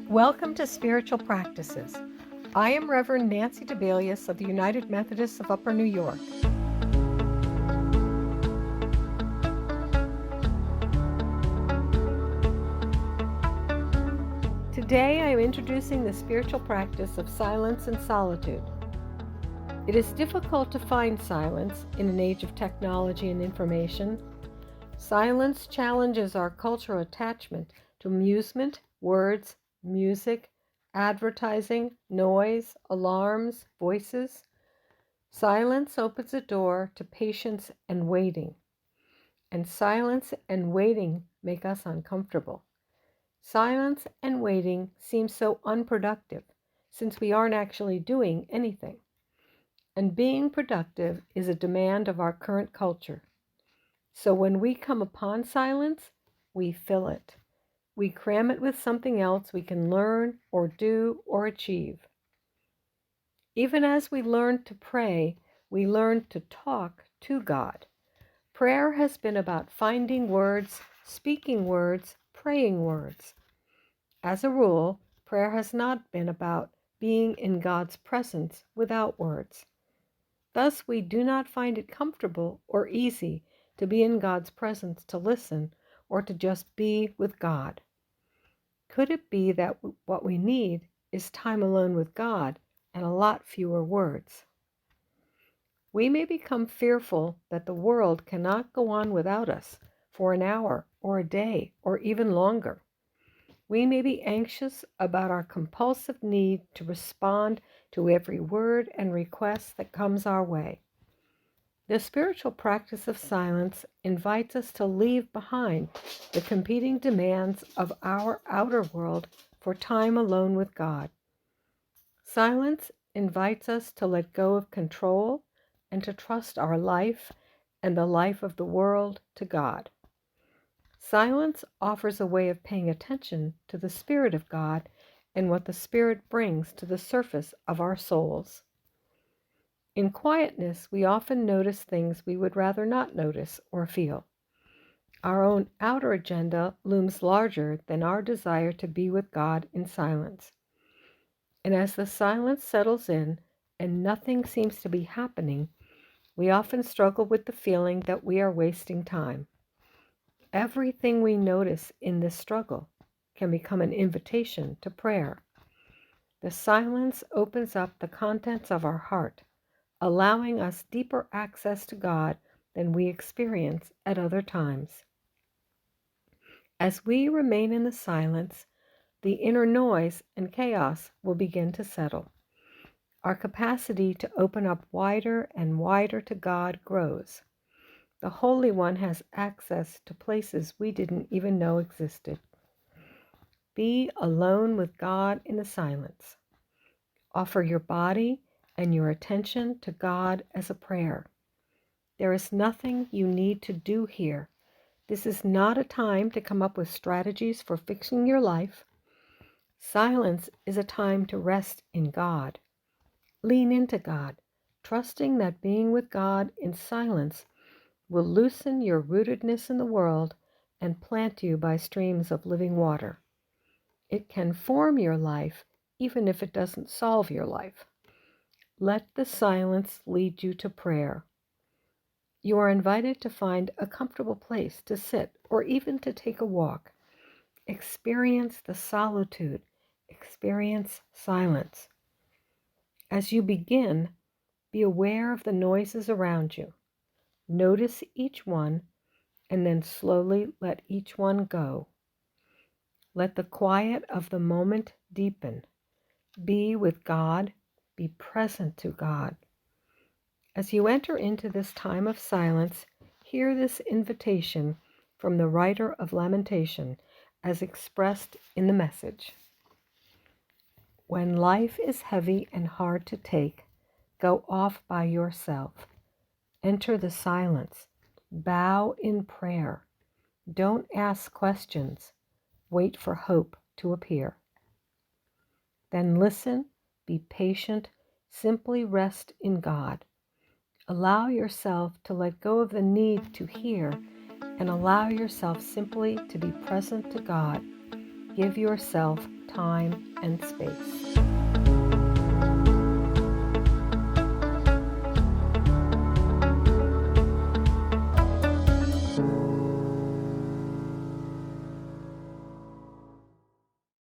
Welcome to Spiritual Practices. I am Reverend Nancy Dibelius of the United Methodists of Upper New York. Today I am introducing the spiritual practice of silence and solitude. It is difficult to find silence in an age of technology and information. Silence challenges our cultural attachment to amusement, words, music, advertising, noise, alarms, voices. Silence opens a door to patience and waiting. And silence and waiting make us uncomfortable. Silence and waiting seem so unproductive since we aren't actually doing anything. And being productive is a demand of our current culture. So when we come upon silence, we fill it. We cram it with something else we can learn or do or achieve. Even as we learn to pray, we learn to talk to God. Prayer has been about finding words, speaking words, praying words. As a rule, prayer has not been about being in God's presence without words. Thus, we do not find it comfortable or easy to be in God's presence to listen or to just be with God. Could it be that what we need is time alone with God and a lot fewer words? We may become fearful that the world cannot go on without us for an hour or a day or even longer. We may be anxious about our compulsive need to respond to every word and request that comes our way. The spiritual practice of silence invites us to leave behind the competing demands of our outer world for time alone with God. Silence invites us to let go of control and to trust our life and the life of the world to God. Silence offers a way of paying attention to the Spirit of God and what the Spirit brings to the surface of our souls. In quietness, we often notice things we would rather not notice or feel. Our own outer agenda looms larger than our desire to be with God in silence. And as the silence settles in and nothing seems to be happening, we often struggle with the feeling that we are wasting time. Everything we notice in this struggle can become an invitation to prayer. The silence opens up the contents of our heart, allowing us deeper access to God than we experience at other times. As we remain in the silence, the inner noise and chaos will begin to settle. Our capacity to open up wider and wider to God grows. The Holy One has access to places we didn't even know existed. Be alone with God in the silence. Offer your body and your attention to God as a prayer. There is nothing you need to do here. This is not a time to come up with strategies for fixing your life. Silence is a time to rest in God. Lean into God, trusting that being with God in silence will loosen your rootedness in the world and plant you by streams of living water. It can form your life even if it doesn't solve your life. Let the silence lead you to prayer. You are invited to find a comfortable place to sit or even to take a walk. Experience the solitude. Experience silence. As you begin, be aware of the noises around you. Notice each one and then slowly let each one go. Let the quiet of the moment deepen. Be with God. Be present to God. As you enter into this time of silence, hear this invitation from the writer of Lamentation as expressed in the message. When life is heavy and hard to take, go off by yourself. Enter the silence. Bow in prayer. Don't ask questions. Wait for hope to appear. Then listen, be patient, simply rest in God. Allow yourself to let go of the need to hear and allow yourself simply to be present to God. give yourself time and space.